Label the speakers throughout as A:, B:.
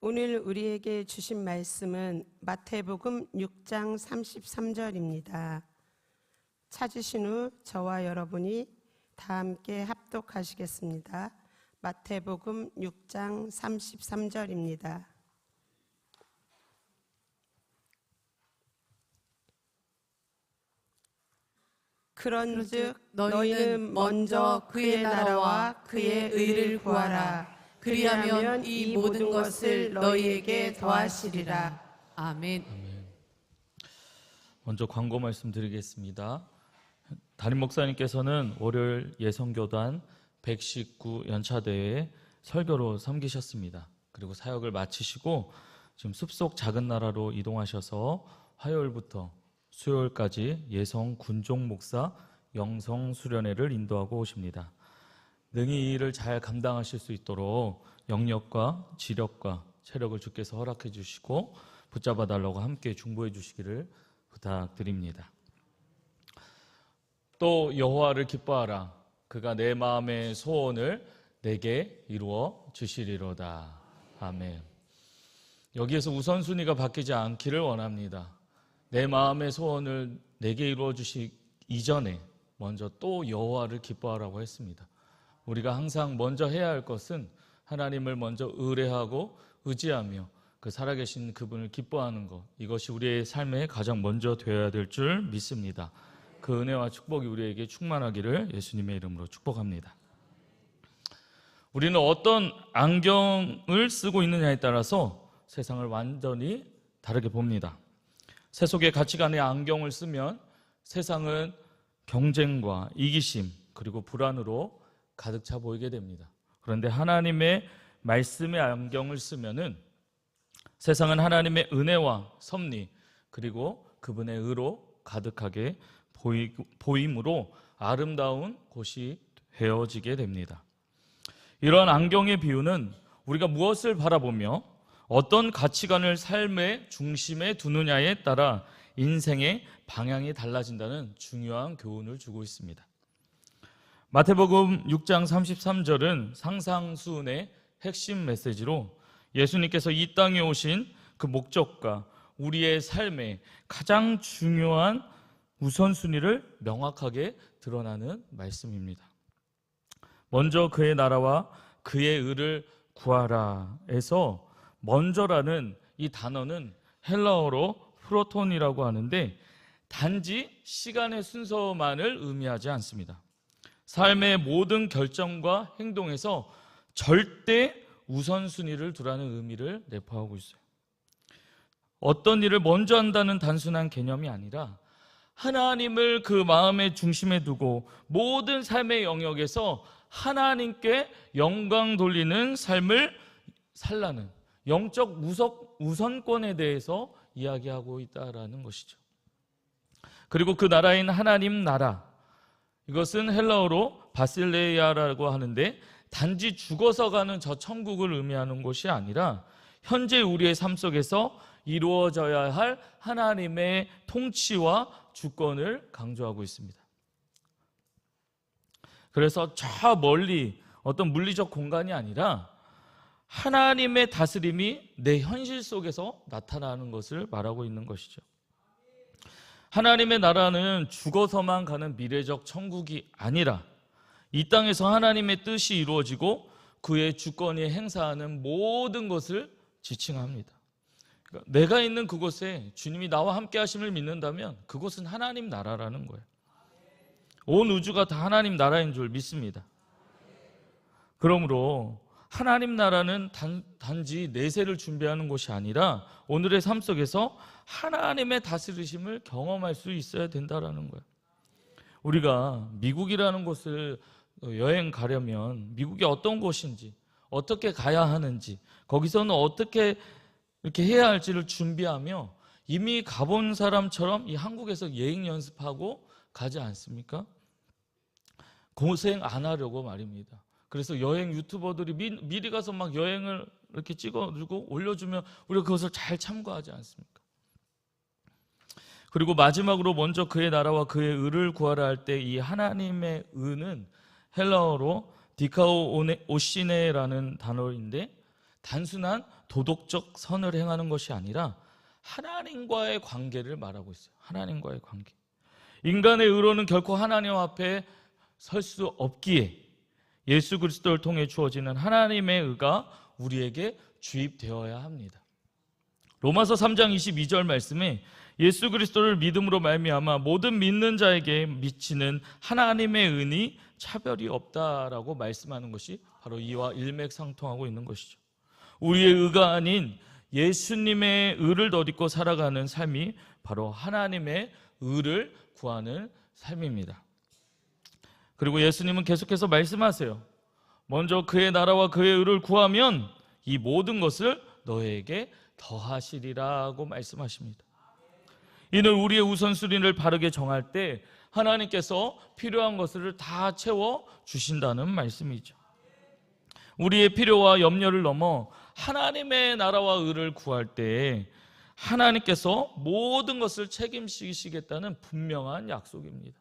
A: 오늘 우리에게 주신 말씀은 마태복음 6장 33절입니다. 찾으신 후 저와 여러분이 다 함께 합독하시겠습니다. 마태복음 6장 33절입니다. 그런즉 너희는 먼저 그의 나라와 그의 의를 구하라. 그리하면 이 모든 것을 너희에게 더하시리라.
B: 아멘.
C: 먼저 광고 말씀드리겠습니다. 담임 목사님께서는 월요일 예성교단 119 연차대회에 설교로 섬기셨습니다. 그리고 사역을 마치시고 지금 숲속 작은 나라로 이동하셔서 화요일부터 수요일까지 예성 군종 목사 영성 수련회를 인도하고 오십니다. 능히 이 일을 잘 감당하실 수 있도록 영력과 지력과 체력을 주께서 허락해 주시고 붙잡아 달라고 함께 중보해 주시기를 부탁드립니다. 또 여호와를 기뻐하라. 그가 내 마음의 소원을 내게 이루어 주시리로다. 아멘. 여기에서 우선순위가 바뀌지 않기를 원합니다. 내 마음의 소원을 내게 이루어 주시기 이전에 먼저 또 여호와를 기뻐하라고 했습니다. 우리가 항상 먼저 해야 할 것은 하나님을 먼저 의뢰하고 의지하며 그 살아계신 그분을 기뻐하는 것, 이것이 우리의 삶에 가장 먼저 되어야 될 줄 믿습니다. 그 은혜와 축복이 우리에게 충만하기를 예수님의 이름으로 축복합니다. 우리는 어떤 안경을 쓰고 있느냐에 따라서 세상을 완전히 다르게 봅니다. 세속의 가치관의 안경을 쓰면 세상은 경쟁과 이기심 그리고 불안으로 가득 차 보이게 됩니다. 그런데 하나님의 말씀의 안경을 쓰면은 세상은 하나님의 은혜와 섭리 그리고 그분의 의로 가득하게 보임으로 아름다운 곳이 되어지게 됩니다. 이러한 안경의 비유는 우리가 무엇을 바라보며 어떤 가치관을 삶의 중심에 두느냐에 따라 인생의 방향이 달라진다는 중요한 교훈을 주고 있습니다. 마태복음 6장 33절은 상상수훈의 핵심 메시지로 예수님께서 이 땅에 오신 그 목적과 우리의 삶의 가장 중요한 우선순위를 명확하게 드러나는 말씀입니다. 먼저 그의 나라와 그의 의를 구하라에서 먼저라는 이 단어는 헬라어로 프로톤이라고 하는데 단지 시간의 순서만을 의미하지 않습니다. 삶의 모든 결정과 행동에서 절대 우선순위를 두라는 의미를 내포하고 있어요. 어떤 일을 먼저 한다는 단순한 개념이 아니라 하나님을 그 마음의 중심에 두고 모든 삶의 영역에서 하나님께 영광 돌리는 삶을 살라는 영적 우선권에 대해서 이야기하고 있다라는 것이죠. 그리고 그 나라인 하나님 나라, 이것은 헬라어로 바실레이아라고 하는데 단지 죽어서 가는 저 천국을 의미하는 것이 아니라 현재 우리의 삶 속에서 이루어져야 할 하나님의 통치와 주권을 강조하고 있습니다. 그래서 저 멀리 어떤 물리적 공간이 아니라 하나님의 다스림이 내 현실 속에서 나타나는 것을 말하고 있는 것이죠. 하나님의 나라는 죽어서만 가는 미래적 천국이 아니라 이 땅에서 하나님의 뜻이 이루어지고 그의 주권이 행사하는 모든 것을 지칭합니다. 그러니까 내가 있는 그곳에 주님이 나와 함께 하심을 믿는다면 그곳은 하나님 나라라는 거예요. 온 우주가 다 하나님 나라인 줄 믿습니다. 그러므로 하나님 나라는 단지 내세를 준비하는 것이 아니라 오늘의 삶 속에서 하나님의 다스리심을 경험할 수 있어야 된다는 거예요. 우리가 미국이라는 곳을 여행 가려면 미국이 어떤 곳인지 어떻게 가야 하는지 거기서는 어떻게 이렇게 해야 할지를 준비하며 이미 가본 사람처럼 이 한국에서 여행 연습하고 가지 않습니까? 고생 안 하려고 말입니다. 그래서 여행 유튜버들이 미리 가서 막 여행을 이렇게 찍어주고 올려주면 우리가 그것을 잘 참고하지 않습니까? 그리고 마지막으로 먼저 그의 나라와 그의 의를 구하라 할 때 이 하나님의 의는 헬라어로 디카오오시네라는 단어인데 단순한 도덕적 선을 행하는 것이 아니라 하나님과의 관계를 말하고 있어요. 하나님과의 관계. 인간의 의로는 결코 하나님 앞에 설 수 없기에 예수 그리스도를 통해 주어지는 하나님의 의가 우리에게 주입되어야 합니다. 로마서 3장 22절 말씀에 예수 그리스도를 믿음으로 말미암아 모든 믿는 자에게 미치는 하나님의 은이 차별이 없다라고 말씀하는 것이 바로 이와 일맥상통하고 있는 것이죠. 우리의 의가 아닌 예수님의 의를 덧입고 살아가는 삶이 바로 하나님의 의를 구하는 삶입니다. 그리고 예수님은 계속해서 말씀하세요. 먼저 그의 나라와 그의 의를 구하면 이 모든 것을 너에게 더하시리라고 말씀하십니다. 이는 우리의 우선순위를 바르게 정할 때 하나님께서 필요한 것을 다 채워 주신다는 말씀이죠. 우리의 필요와 염려를 넘어 하나님의 나라와 의를 구할 때 하나님께서 모든 것을 책임지시겠다는 분명한 약속입니다.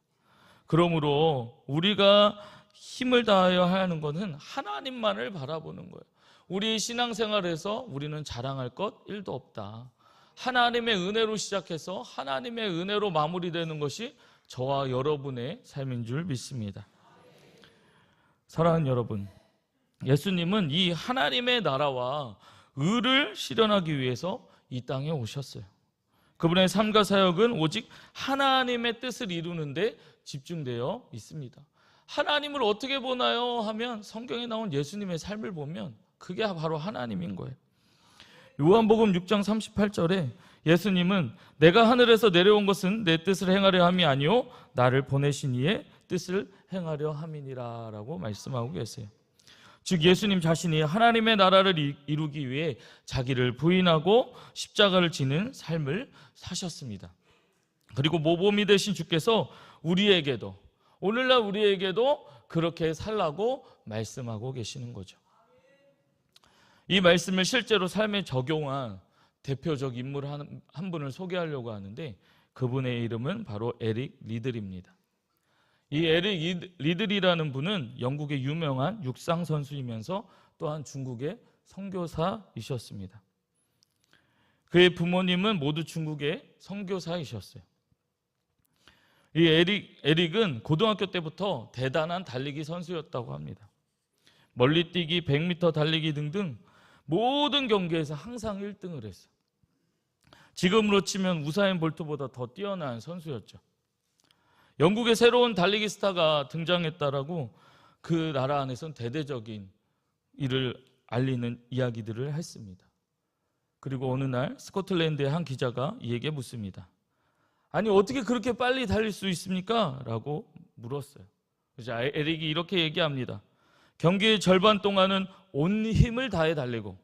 C: 그러므로 우리가 힘을 다하여 하는 것은 하나님만을 바라보는 거예요. 우리 신앙생활에서 우리는 자랑할 것 1도 없다. 하나님의 은혜로 시작해서 하나님의 은혜로 마무리되는 것이 저와 여러분의 삶인 줄 믿습니다. 사랑하는 여러분, 예수님은 이 하나님의 나라와 의를 실현하기 위해서 이 땅에 오셨어요. 그분의 삶과 사역은 오직 하나님의 뜻을 이루는 데 집중되어 있습니다. 하나님을 어떻게 보나요? 하면 성경에 나온 예수님의 삶을 보면 그게 바로 하나님인 거예요. 요한복음 6장 38절에 예수님은 내가 하늘에서 내려온 것은 내 뜻을 행하려 함이 아니요 나를 보내신 이의 뜻을 행하려 함이니라 라고 말씀하고 계세요. 즉 예수님 자신이 하나님의 나라를 이루기 위해 자기를 부인하고 십자가를 지는 삶을 사셨습니다. 그리고 모범이 되신 주께서 우리에게도 오늘날 우리에게도 그렇게 살라고 말씀하고 계시는 거죠. 이 말씀을 실제로 삶에 적용한 대표적 인물 한 분을 소개하려고 하는데 그분의 이름은 바로 에릭 리들입니다. 이 에릭 리들이라는 분은 영국의 유명한 육상 선수이면서 또한 중국의 선교사이셨습니다. 그의 부모님은 모두 중국의 선교사이셨어요. 이 에릭은 고등학교 때부터 대단한 달리기 선수였다고 합니다. 멀리뛰기, 100m 달리기 등등 모든 경기에서 항상 1등을 했어요. 지금으로 치면 우사인 볼트보다 더 뛰어난 선수였죠. 영국의 새로운 달리기 스타가 등장했다라고 그 나라 안에서는 대대적인 일을 알리는 이야기들을 했습니다. 그리고 어느 날 스코틀랜드의 한 기자가 이에게 묻습니다. 아니 어떻게 그렇게 빨리 달릴 수 있습니까? 라고 물었어요. 그래서 에릭이 이렇게 얘기합니다. 경기의 절반 동안은 온 힘을 다해 달리고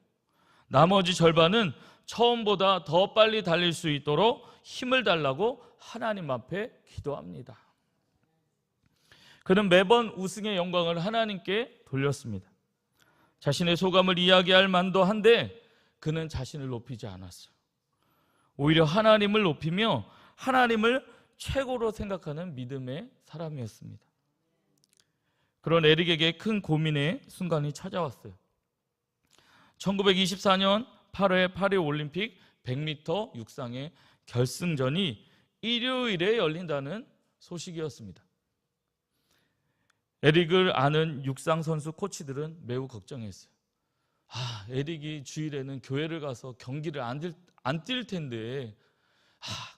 C: 나머지 절반은 처음보다 더 빨리 달릴 수 있도록 힘을 달라고 하나님 앞에 기도합니다. 그는 매번 우승의 영광을 하나님께 돌렸습니다. 자신의 소감을 이야기할 만도 한데 그는 자신을 높이지 않았어요. 오히려 하나님을 높이며 하나님을 최고로 생각하는 믿음의 사람이었습니다. 그런 에릭에게 큰 고민의 순간이 찾아왔어요. 1924년 8회 파리 올림픽 100m 육상의 결승전이 일요일에 열린다는 소식이었습니다. 에릭을 아는 육상 선수 코치들은 매우 걱정했어요. 에릭이 주일에는 교회를 가서 경기를 안 뛸 텐데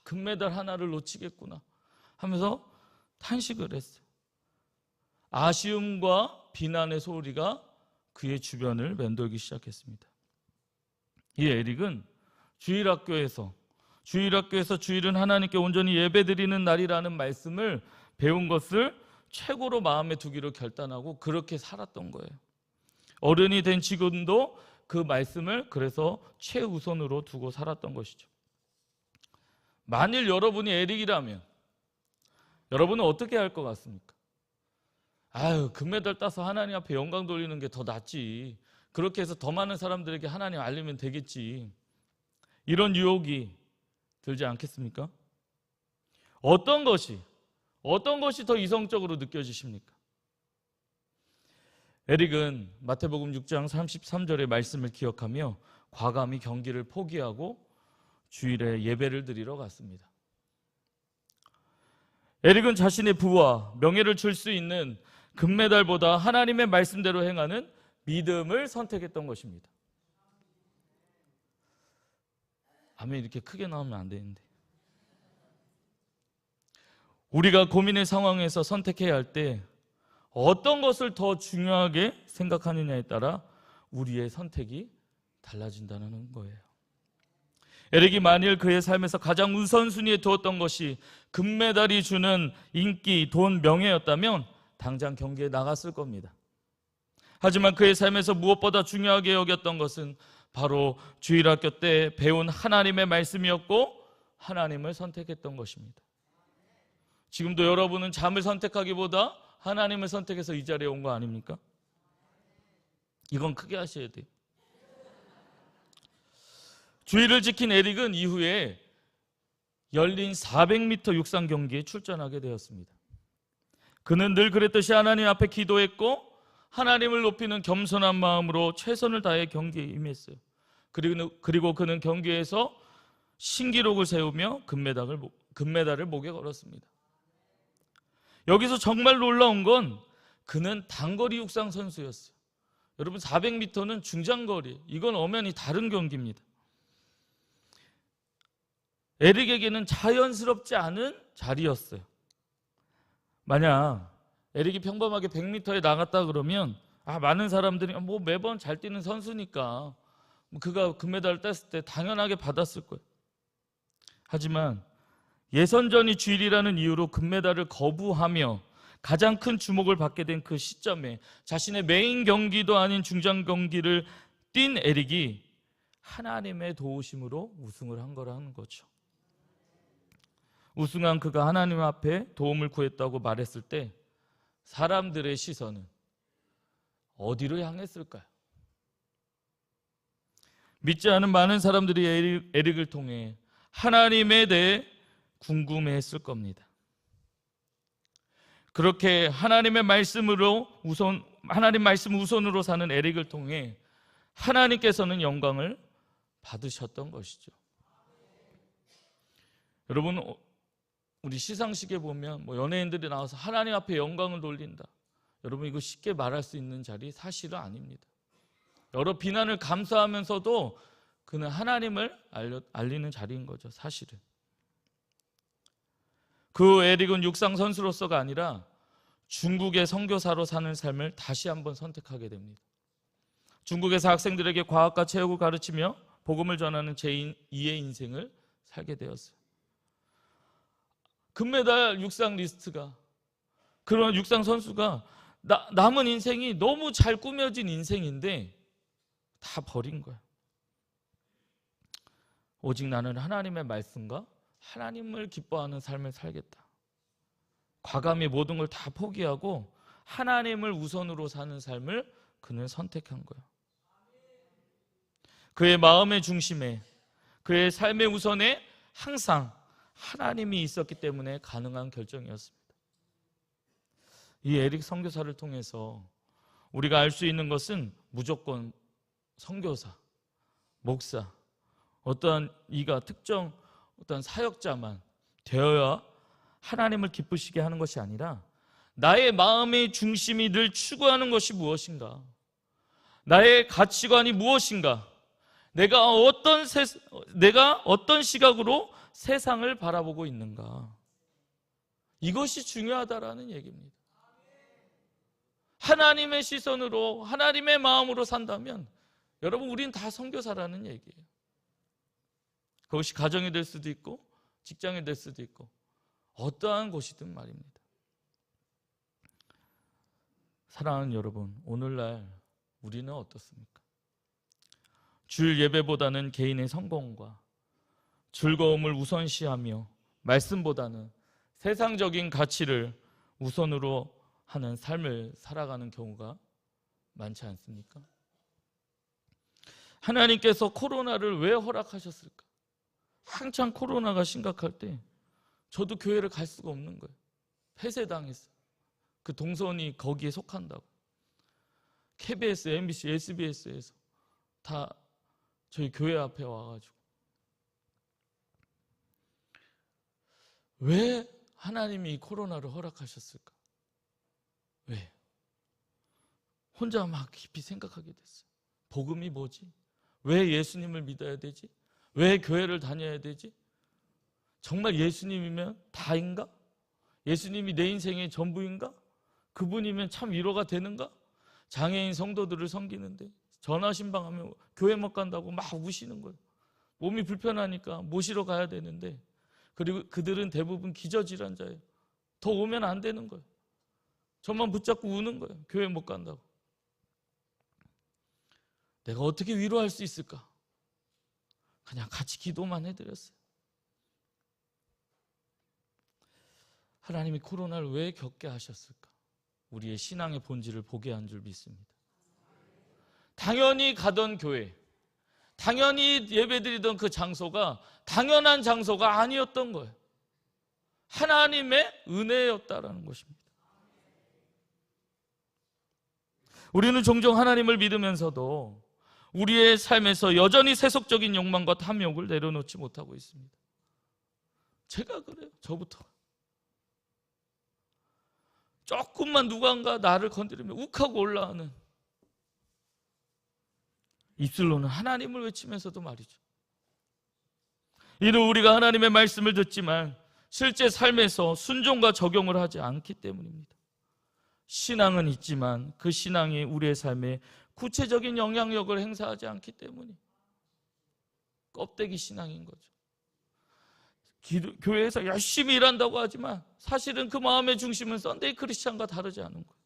C: 금메달 하나를 놓치겠구나 하면서 탄식을 했어요. 아쉬움과 비난의 소리가 그의 주변을 맴돌기 시작했습니다. 이 에릭은 주일학교에서 주일은 하나님께 온전히 예배드리는 날이라는 말씀을 배운 것을 최고로 마음에 두기로 결단하고 그렇게 살았던 거예요. 어른이 된 지금도 그 말씀을 그래서 최우선으로 두고 살았던 것이죠. 만일 여러분이 에릭이라면 여러분은 어떻게 할 것 같습니까? 금메달 따서 하나님 앞에 영광 돌리는 게 더 낫지. 그렇게 해서 더 많은 사람들에게 하나님 알리면 되겠지. 이런 유혹이 들지 않겠습니까? 어떤 것이 더 이성적으로 느껴지십니까? 에릭은 마태복음 6장 33절의 말씀을 기억하며 과감히 경기를 포기하고 주일에 예배를 드리러 갔습니다. 에릭은 자신의 부와 명예를 줄 수 있는 금메달보다 하나님의 말씀대로 행하는 믿음을 선택했던 것입니다. 아멘. 이렇게 크게 나오면 안 되는데. 우리가 고민의 상황에서 선택해야 할 때 어떤 것을 더 중요하게 생각하느냐에 따라 우리의 선택이 달라진다는 거예요. 에릭이 만일 그의 삶에서 가장 우선순위에 두었던 것이 금메달이 주는 인기, 돈, 명예였다면 당장 경기에 나갔을 겁니다. 하지만 그의 삶에서 무엇보다 중요하게 여겼던 것은 바로 주일학교 때 배운 하나님의 말씀이었고 하나님을 선택했던 것입니다. 지금도 여러분은 잠을 선택하기보다 하나님을 선택해서 이 자리에 온 거 아닙니까? 이건 크게 하셔야 돼요. 주일을 지킨 에릭은 이후에 열린 400m 육상 경기에 출전하게 되었습니다. 그는 늘 그랬듯이 하나님 앞에 기도했고 하나님을 높이는 겸손한 마음으로 최선을 다해 경기에 임했어요. 그리고 그는 경기에서 신기록을 세우며 금메달을 목에 걸었습니다. 여기서 정말 놀라운 건 그는 단거리 육상 선수였어요. 여러분 400m는 중장거리, 이건 엄연히 다른 경기입니다. 에릭에게는 자연스럽지 않은 자리였어요. 만약 에릭이 평범하게 100m에 나갔다 그러면 많은 사람들이 매번 잘 뛰는 선수니까 그가 금메달을 땄을 때 당연하게 받았을 거예요. 하지만 예선전이 주일이라는 이유로 금메달을 거부하며 가장 큰 주목을 받게 된 그 시점에 자신의 메인 경기도 아닌 중장 경기를 뛴 에릭이 하나님의 도우심으로 우승을 한 거라는 거죠. 우승한 그가 하나님 앞에 도움을 구했다고 말했을 때 사람들의 시선은 어디로 향했을까요? 믿지 않은 많은 사람들이 에릭을 통해 하나님에 대해 궁금해했을 겁니다. 그렇게 하나님 말씀 우선으로 사는 에릭을 통해 하나님께서는 영광을 받으셨던 것이죠. 여러분, 우리 시상식에 보면 연예인들이 나와서 하나님 앞에 영광을 돌린다. 여러분, 이거 쉽게 말할 수 있는 자리 사실은 아닙니다. 여러 비난을 감수하면서도 그는 하나님을 알리는 자리인 거죠, 사실은. 그 에릭은 육상 선수로서가 아니라 중국의 선교사로 사는 삶을 다시 한번 선택하게 됩니다. 중국에서 학생들에게 과학과 체육을 가르치며 복음을 전하는 제2의 인생을 살게 되었어요. 금메달 육상 리스트가, 그런 육상 선수가 남은 인생이 너무 잘 꾸며진 인생인데 다 버린 거야. 오직 나는 하나님의 말씀과 하나님을 기뻐하는 삶을 살겠다. 과감히 모든 걸 다 포기하고 하나님을 우선으로 사는 삶을 그는 선택한 거야. 그의 마음의 중심에, 그의 삶의 우선에 항상 하나님이 있었기 때문에 가능한 결정이었습니다. 이 에릭 선교사를 통해서 우리가 알 수 있는 것은 무조건 선교사, 목사, 어떠한 이가 특정 어떤 사역자만 되어야 하나님을 기쁘시게 하는 것이 아니라 나의 마음의 중심이 늘 추구하는 것이 무엇인가? 나의 가치관이 무엇인가? 내가 어떤 시각으로 세상을 바라보고 있는가? 이것이 중요하다라는 얘기입니다. 하나님의 시선으로, 하나님의 마음으로 산다면 여러분, 우린 다 선교사라는 얘기예요. 그것이 가정이 될 수도 있고 직장이 될 수도 있고 어떠한 곳이든 말입니다. 사랑하는 여러분, 오늘날 우리는 어떻습니까? 주일 예배보다는 개인의 성공과 즐거움을 우선시하며 말씀보다는 세상적인 가치를 우선으로 하는 삶을 살아가는 경우가 많지 않습니까? 하나님께서 코로나를 왜 허락하셨을까? 한창 코로나가 심각할 때 저도 교회를 갈 수가 없는 거예요. 폐쇄당했어요. 그 동선이 거기에 속한다고. KBS, MBC, SBS에서 다 저희 교회 앞에 와가지고 왜 하나님이 코로나를 허락하셨을까? 왜? 혼자 막 깊이 생각하게 됐어요. 복음이 뭐지? 왜 예수님을 믿어야 되지? 왜 교회를 다녀야 되지? 정말 예수님이면 다인가? 예수님이 내 인생의 전부인가? 그분이면 참 위로가 되는가? 장애인 성도들을 섬기는데 전화신방하면 교회 못 간다고 막 우시는 거예요. 몸이 불편하니까 모시러 가야 되는데, 그리고 그들은 대부분 기저질환자예요. 더 오면 안 되는 거예요. 저만 붙잡고 우는 거예요. 교회 못 간다고. 내가 어떻게 위로할 수 있을까? 그냥 같이 기도만 해드렸어요. 하나님이 코로나를 왜 겪게 하셨을까? 우리의 신앙의 본질을 보게 한 줄 믿습니다. 당연히 가던 교회, 당연히 예배드리던 그 장소가 당연한 장소가 아니었던 거예요. 하나님의 은혜였다라는 것입니다. 우리는 종종 하나님을 믿으면서도 우리의 삶에서 여전히 세속적인 욕망과 탐욕을 내려놓지 못하고 있습니다. 제가 그래요. 저부터. 조금만 누군가 나를 건드리면 욱하고 올라오는, 입술로는 하나님을 외치면서도 말이죠. 이는 우리가 하나님의 말씀을 듣지만 실제 삶에서 순종과 적용을 하지 않기 때문입니다. 신앙은 있지만 그 신앙이 우리의 삶에 구체적인 영향력을 행사하지 않기 때문에 껍데기 신앙인 거죠. 교회에서 열심히 일한다고 하지만 사실은 그 마음의 중심은 썬데이 크리스찬과 다르지 않은 거예요.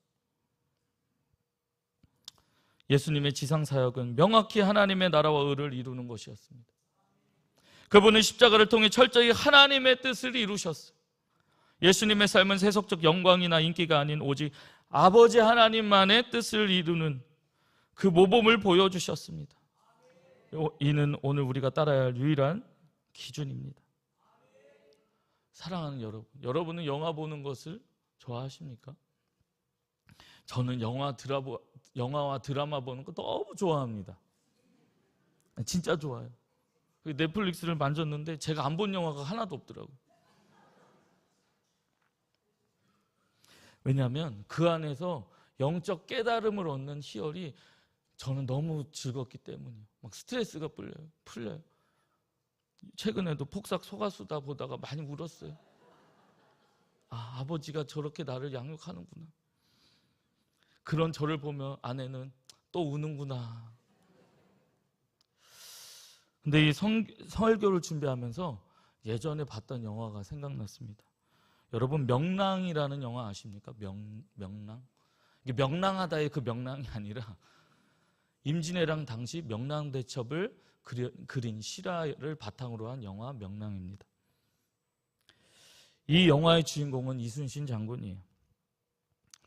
C: 예수님의 지상사역은 명확히 하나님의 나라와 의를 이루는 것이었습니다. 그분은 십자가를 통해 철저히 하나님의 뜻을 이루셨어요. 예수님의 삶은 세속적 영광이나 인기가 아닌 오직 아버지 하나님만의 뜻을 이루는 그 모범을 보여주셨습니다. 이는 오늘 우리가 따라야 할 유일한 기준입니다. 사랑하는 여러분, 여러분은 영화 보는 것을 좋아하십니까? 저는 영화와 드라마 보는 거 너무 좋아합니다. 진짜 좋아요. 넷플릭스를 만졌는데 제가 안 본 영화가 하나도 없더라고요. 왜냐하면 그 안에서 영적 깨달음을 얻는 희열이 저는 너무 즐겁기 때문이에요. 막 스트레스가 풀려요. 최근에도 폭삭 소가수다 보다가 많이 울었어요. 아, 아버지가 저렇게 나를 양육하는구나. 그런 저를 보며 아내는 또 우는구나. 근데 이 설교를 준비하면서 예전에 봤던 영화가 생각났습니다. 여러분, 명랑이라는 영화 아십니까? 명랑? 이게 명랑하다의 그 명랑이 아니라 임진왜란 당시 명랑대첩을 그린 실화를 바탕으로 한 영화 명랑입니다. 이 영화의 주인공은 이순신 장군이에요.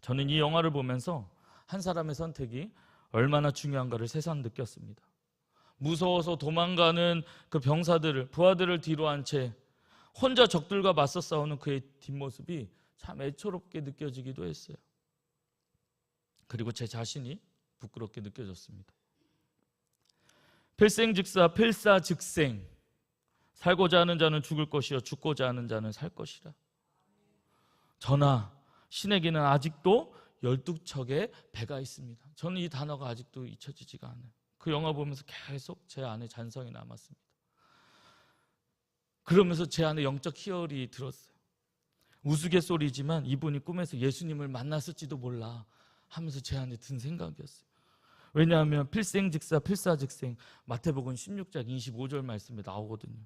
C: 저는 이 영화를 보면서 한 사람의 선택이 얼마나 중요한가를 새삼 느꼈습니다. 무서워서 도망가는 그 병사들을, 부하들을 뒤로 한 채 혼자 적들과 맞서 싸우는 그의 뒷모습이 참 애처롭게 느껴지기도 했어요. 그리고 제 자신이 부끄럽게 느껴졌습니다. 필생즉사 필사즉생, 살고자 하는 자는 죽을 것이요 죽고자 하는 자는 살 것이라. 저나 신에게는 아직도 12척의 배가 있습니다. 저는 이 단어가 아직도 잊혀지지가 않아요. 그 영화 보면서 계속 제 안에 잔성이 남았습니다. 그러면서 제 안에 영적 희열이 들었어요. 우스갯소리지만 이분이 꿈에서 예수님을 만났을지도 몰라 하면서 제 안에 든 생각이었어요. 왜냐하면 필생즉사 필사즉생, 마태복음 16장 25절 말씀에 나오거든요.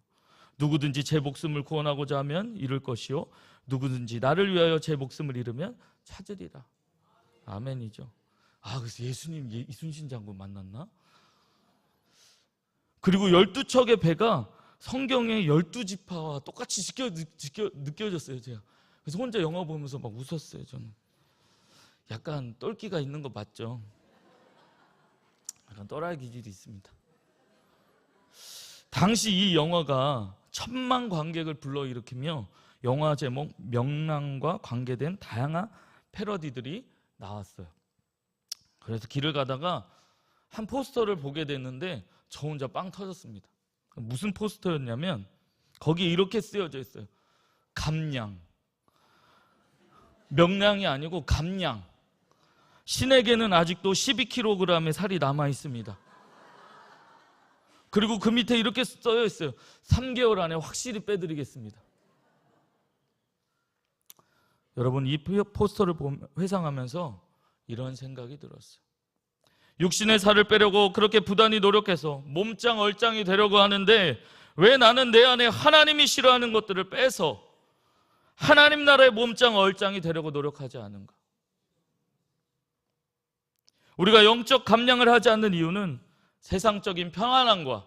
C: 누구든지 제 목숨을 구원하고자 하면 잃을 것이요 누구든지 나를 위하여 제 목숨을 잃으면 찾으리라. 아멘이죠. 아, 그래서 예수님 이순신 장군 만났나? 그리고 12척의 배가 성경의 12지파와 똑같이 느껴졌어요. 제가. 그래서 혼자 영화 보면서 막 웃었어요. 저는 약간 똘끼가 있는 거 맞죠? 약간 또라이 기질이 있습니다. 당시 이 영화가 1000만 관객을 불러일으키며 영화 제목 명랑과 관계된 다양한 패러디들이 나왔어요. 그래서 길을 가다가 한 포스터를 보게 됐는데 저 혼자 빵 터졌습니다. 무슨 포스터였냐면 거기에 이렇게 쓰여져 있어요. 감량. 명량이 아니고 감량. 신에게는 아직도 12kg의 살이 남아 있습니다. 그리고 그 밑에 이렇게 써여 있어요. 3개월 안에 확실히 빼드리겠습니다. 여러분, 이 포스터를 회상하면서 이런 생각이 들었어요. 육신의 살을 빼려고 그렇게 부단히 노력해서 몸짱 얼짱이 되려고 하는데 왜 나는 내 안에 하나님이 싫어하는 것들을 빼서 하나님 나라의 몸짱 얼짱이 되려고 노력하지 않은가? 우리가 영적 감량을 하지 않는 이유는 세상적인 평안함과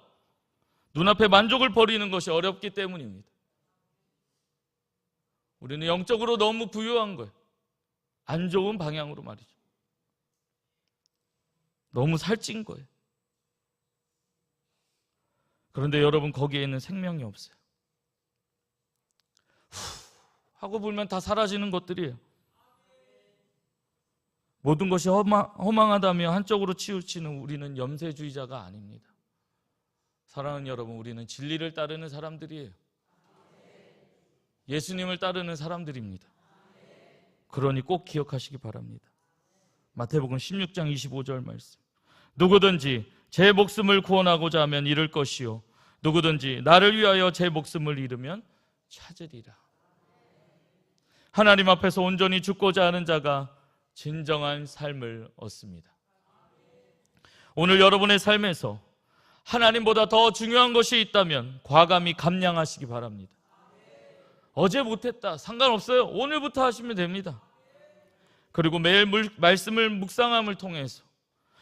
C: 눈앞의 만족을 버리는 것이 어렵기 때문입니다. 우리는 영적으로 너무 부유한 거예요. 안 좋은 방향으로 말이죠. 너무 살찐 거예요. 그런데 여러분, 거기에는 생명이 없어요. 하고 불면 다 사라지는 것들이에요. 모든 것이 허망하다며 한쪽으로 치우치는 우리는 염세주의자가 아닙니다. 사랑하는 여러분, 우리는 진리를 따르는 사람들이에요. 예수님을 따르는 사람들입니다. 그러니 꼭 기억하시기 바랍니다. 마태복음 16장 25절 말씀. 누구든지 제 목숨을 구원하고자 하면 잃을 것이요 누구든지 나를 위하여 제 목숨을 잃으면 찾으리라. 하나님 앞에서 온전히 죽고자 하는 자가 진정한 삶을 얻습니다. 오늘 여러분의 삶에서 하나님보다 더 중요한 것이 있다면 과감히 감량하시기 바랍니다. 어제 못했다, 상관없어요. 오늘부터 하시면 됩니다. 그리고 매일 말씀을 묵상함을 통해서,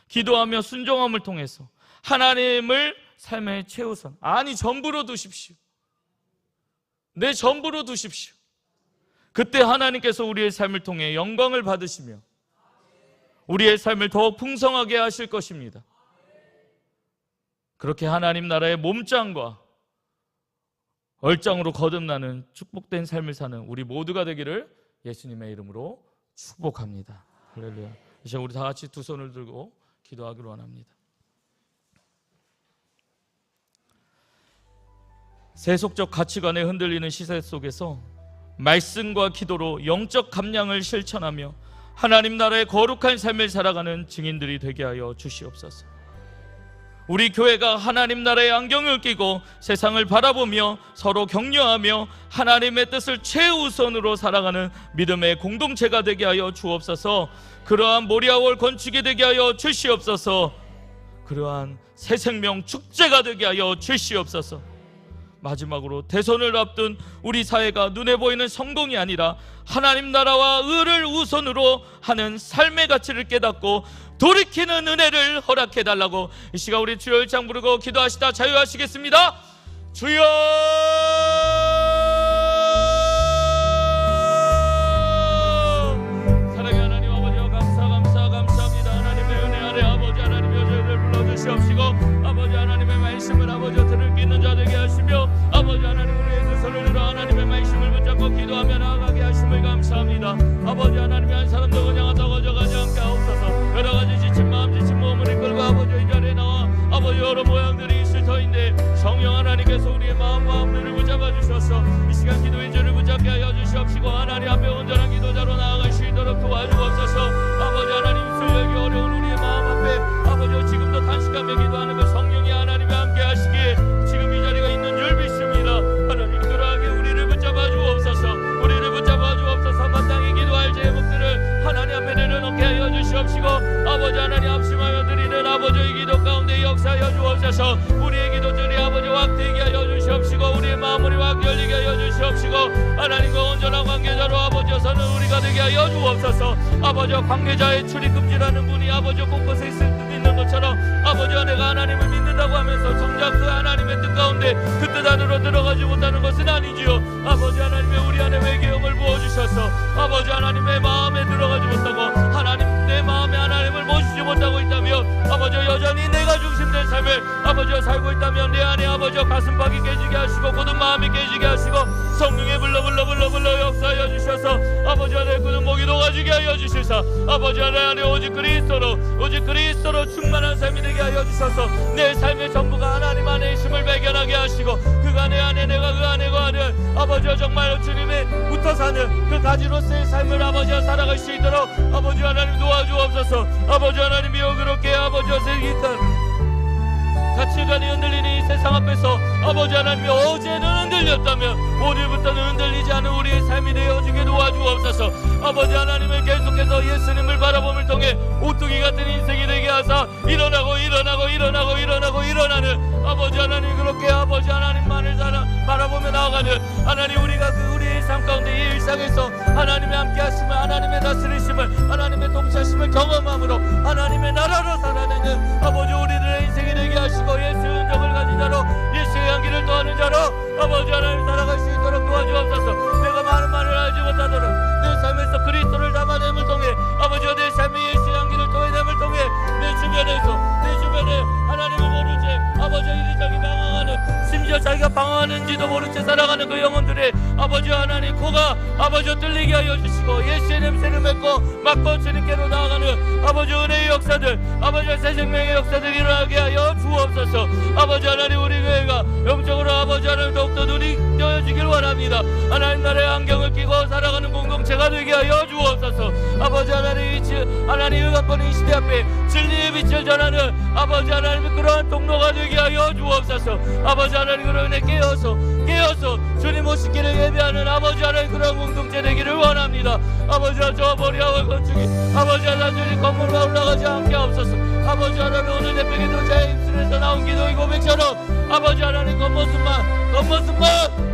C: 기도하며 순종함을 통해서 하나님을 삶의 최우선, 아니 전부로 두십시오. 내 전부로 두십시오. 그때 하나님께서 우리의 삶을 통해 영광을 받으시며 우리의 삶을 더욱 풍성하게 하실 것입니다. 그렇게 하나님 나라의 몸짱과 얼짱으로 거듭나는 축복된 삶을 사는 우리 모두가 되기를 예수님의 이름으로 축복합니다. 할렐루야. 이제 우리 다 같이 두 손을 들고 기도하기로 원합니다. 세속적 가치관에 흔들리는 시대 속에서 말씀과 기도로 영적 감량을 실천하며 하나님 나라의 거룩한 삶을 살아가는 증인들이 되게 하여 주시옵소서. 우리 교회가 하나님 나라의 안경을 끼고 세상을 바라보며 서로 격려하며 하나님의 뜻을 최우선으로 살아가는 믿음의 공동체가 되게 하여 주옵소서. 그러한 모리아월 건축이 되게 하여 주시옵소서. 그러한 새 생명 축제가 되게 하여 주시옵소서. 마지막으로 대선을 앞둔 우리 사회가 눈에 보이는 성공이 아니라 하나님 나라와 의를 우선으로 하는 삶의 가치를 깨닫고 돌이키는 은혜를 허락해달라고 이 시간 우리 주여 일창 부르고 기도하시다 자유하시겠습니다. 주여! 사랑의 하나님 아버지여, 감사합니다. 하나님의 은혜 아래 아버지 하나님의 저희를 불러주시옵시고 아버지 하나님의 말씀을 아버지 들을 수 있는 자 되게 하시며 아버지 하나님 우리의 두 손을 들어 하나님의 말씀을 붙잡고 기도하며 나아가게 하심을 감사합니다. 아버지 하나님의 한 사람도 그냥 떨어져가지 않게 하옵소서. 여러가지 지친 마음 지친 몸을 이끌고 아버지 이 자리에 나와 아버지 여러 모양들이 있을 터인데 성령 하나님께서 우리의 마음과 마음들을 붙잡아 주셔서 이 시간 기도의 줄을 붙잡게 하여 주시옵시고 하나님 앞에 온전한 기도자로 나아갈 수 있도록 도와주옵소서. 아버지 하나님 술려기 어려운 우리의 마음 앞에 아버지 지금도 단식하며 기도하는 그 성령이 하나님과 함께 하시기에 지금 이 자리가 있는 줄 믿습니다. 하나님 그러하게 우리를 붙잡아 주옵소서. 우리를 붙잡아 주옵소서. 마땅히 기도할 제목들을 하나님 앞에 내려놓게 하여 주시옵시고 아버지 하나님 합심하여 드리는 아버지의 기도 가운데 역사하여 주옵소서. 우리의 기도들이 아버지 확되게 하여 주시옵시고 우리의 마음을 확 열리게 하여 주시옵시고 하나님과 온전한 관계자로 아버지여서는 우리가 되게 하여 주옵소서. 아버지 관계자의 출입금지라는 분이 아버지 곳곳에 있을 듯 있는 것처럼 아버지와 내가 하나님을 믿는다고 하면서 정작 그 하나님의 뜻 가운데 그 뜻 안으로 들어가지 못하는 것은 아니지요. 아버지 하나님의 우리 안에 외계음을 부어주셔서 아버지 하나님의 마음에 들어가지 못하고 하나님 내 마음에 하나님을 모시지 못하고 있다면 아버지 여전히 내가 중심된 삶을 아버지와 살고 있다면 내 안에 아버지와 가슴팍이 깨지게 하시고 굳은 마음이 깨지게 하시고 성령의 불러 역사하여 주셔서 아버지와 내 굳은 목이 녹아지게 하여 주시사 아버지와 내 안에 오직 그리스도로 충만한 삶이 되게 하여 주셔서 내 삶의 전부가 하나님 안에 있음을 발견하게 하시고 그가 내 안에 내가 그 안에 거하는 아버지와 정말 주님의 붙어 사는 그 가지로서의 삶을 아버지와 살아갈 수 있도록 아버지 하나님 도와주옵소서. 아버지 하나님이여 그렇게 아버지와 생기던 가치관이 흔들리는 이 세상 앞에서 아버지 하나님이 어제는 흔들렸다면 오늘부터는 흔들리지 않은 우리의 삶이 되어지게 도와주옵소서. 아버지 하나님을 계속해서 예수님을 바라봄을 통해 오뚜기 같은 인생이 되게 하사 일어나는 아버지 하나님 그렇게 아버지 하나님만을 바라보며 나아가는 하나님 우리가 우리의 삶 가운데 이 일상에서 하나님의 함께 하심을 하나님의 다스리심을 하나님의 통치하심을 경험함으로 하나님의 나라로 살아내는 아버지 우리들의 인생이 되게 하시고 예수의 흔적을 가진 자로 예수의 향기를 더하는 자로 아버지 하나님 살아갈 수 있도록 도와주옵소서. 내가 많은 말을 알지 못하도록 내 삶에서 그리스도를 담아냄을 통해 아버지와 내 삶의 예수의 향기를 더해냄을 통해 내 주변에 하나님을 모른 채 아버지와 이리저리 방황하는 심지어 자기가 방황하는지도 모른 채 살아가는 그 영혼들의 아버지와 하나님 코가 아버지와 뚫리게 하여 주시고 예수의 냄새를 맡고 주님께로 나아가는 아버지 은혜의 역사들 아버지와 새 생명의 역사들 일어나게 하여 주옵소서. 아버지 하나님 우리 교회가 영적으로 아버지 하나님 더욱더 눈이 떠여지길 원합니다. 하나님 나라의 안경을 끼고 살아가는 공동체가 되게 하여 주옵소서. 아버지 하나님 응답하는 이 시대 앞에 진리의 빛을 전하는 아버지 하나님의 그러한 통로가 되게 하여 주옵소서. 아버지 하나님으로 인해 깨어서 주님 오시기를 예배하는 아버지 하나님 그런 공동체 되기를 원합니다. 아버지와 저 머리하고 건축이 아버지 하나님 건물과 올라가지 않게 하옵소서. 아버지 하나님 오늘 대표기 도자의 입술에서 나온 기도의 고백처럼 아버지 하나님 겉모습만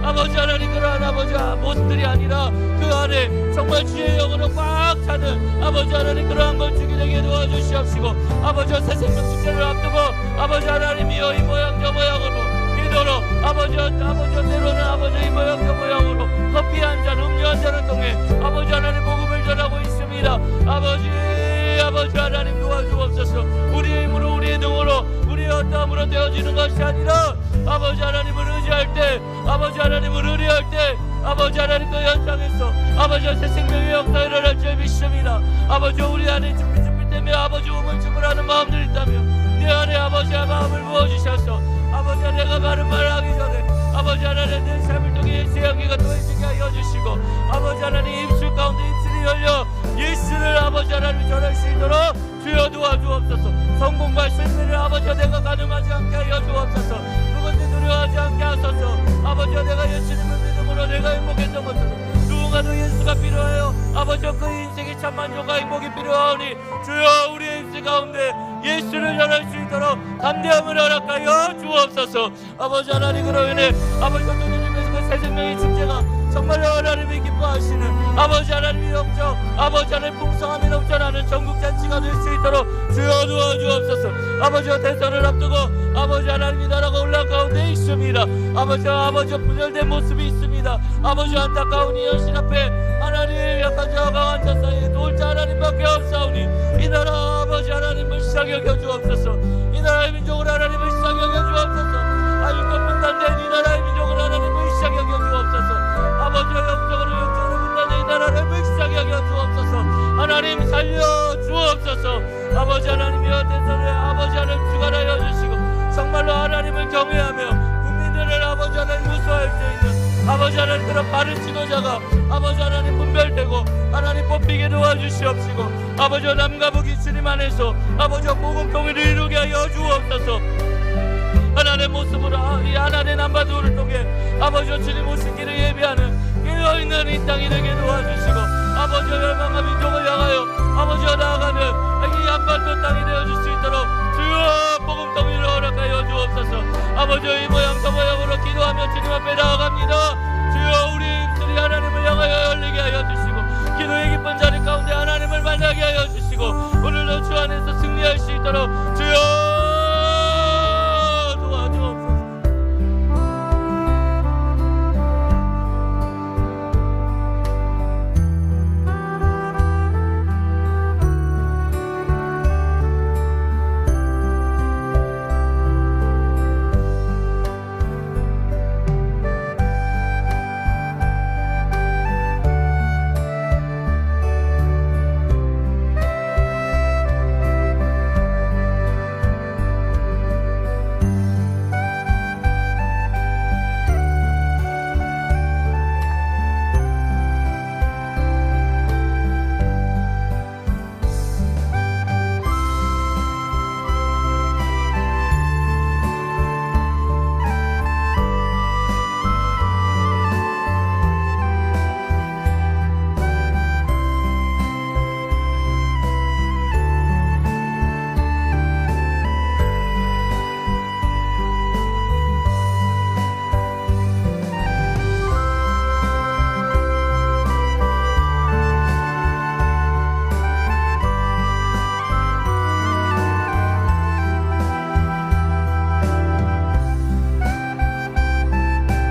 C: 아버지 하나님 그러한 아버지와 모습들이 아니라 그 안에 정말 주의 영으로 꽉 차는 아버지 하나님 그러한 건축이 되게 도와주시옵시고 아버지와 새 생명 축제를 앞두고 아버지 하나님이여 이 모양 저 모양으로 기도로 아버지와 때로는 아버지 이 모양 저 모양으로 커피 한 잔 음료 한 잔을 통해 아버지 하나님 복음을 전하고 있습니다. 아버지 하나님 도와주옵소서. 우리의 힘으로 우리의 능으로 우리의 어떠함으로 되어지는 것이 아니라 아버지 하나님을 의지할 때 아버지 하나님을 의뢰할 때 아버지 하나님 그 현장에서 아버지와 새 생명의 역사가 일어날 줄 믿습니다. 아버지 우리 안에 준비 때문에 아버지 우물쭈물하는 마음들이 있다면 내 안에 아버지의 마음을 부어주셔서 아버지와 내가 바른 말을 하기 전에 아버지 하나님 내 삶을 통해 예수의 향기가 더해지게 하여 주시고 아버지 하나님 입술 가운데 입술이 열려 예수를 아버지 하나님 전할 수 있도록 주여 도와주옵소서. 성공과 실패를 아버지와 내가 가늠하지 않게 하여 주옵소서. 그것을 두려워하지 않게 하소서. 아버지와 내가 예수님을 믿음으로 내가 행복했던 것처럼 누군가도 예수가 필요해요. 아버지와 그 인생의 참 만족과 행복이 필요하오니 주여 우리의 인생 가운데 예수를 전할 수 있도록 담대함을 허락하여 주옵소서. 아버지 하나님으로 인해 아버지와 주님께서 그 새 생명의 축제가 정말로 하나님이 기뻐하시는 아버지 하나님의 영적 아버지 하나님의 풍성함이 넘쳐나는 전국잔치가 될 수 있도록 주여 도와주옵소서. 아버지와 대선을 앞두고 아버지 하나님이 나라가 올라간 가운데 있습니다. 아버지와 분열된 모습이 있습니다. 아버지와 안타까운 이 현실 앞에 하나님 약한 자와 강한 자 사이에 도울 자 하나님밖에 없사오니 이 나라 아버지 하나님을 시작해 여겨 주옵소서. 이 나라의 민족을 하나님을 시작해 여겨 주옵소서. 아직도 분단된 이 나라의 민족을 하나님을 시작해 여겨 주옵소서. 아버지와 영적으로 분단된 이 나라를 시작해 여겨 주옵소서. 하나님 살려 주옵소서. 아버지 하나님이여 대선을 아버지 하나님 주관하여 주시고 정말로 하나님을 경외하며 국민들을 아버지 하나님 무서워할 수 있는 아버지 하나님 그런 바른 지도자가 아버지 하나님 분별되고 하나님 뽑히게 도와주시옵시고 아버지와 남과 북이 주님 안에서 아버지와 복음통일을 이루게 하여 주옵소서. 하나님의 모습으로 이 하나님의 남바두를 통해 아버지와 주님 오시기를 예비하는 깨어있는 이 땅이 되게 도와주시고 아버지와 열방과 민족을 향하여 아버지와 나아가는 이 한반도 땅이 되어줄 수 있도록 주여 복음통일을 허락하여 주옵소서. 아버지와 이 모양 저 모양으로 기도하며 주님 앞에 나아갑니다. 주여 우리 입술이 하나님을 향하여 열리게 하여 주시고 기도의 기쁜 자리 가운데 하나님을 만나게 하여 주시고 오늘도 주 안에서 승리할 수 있도록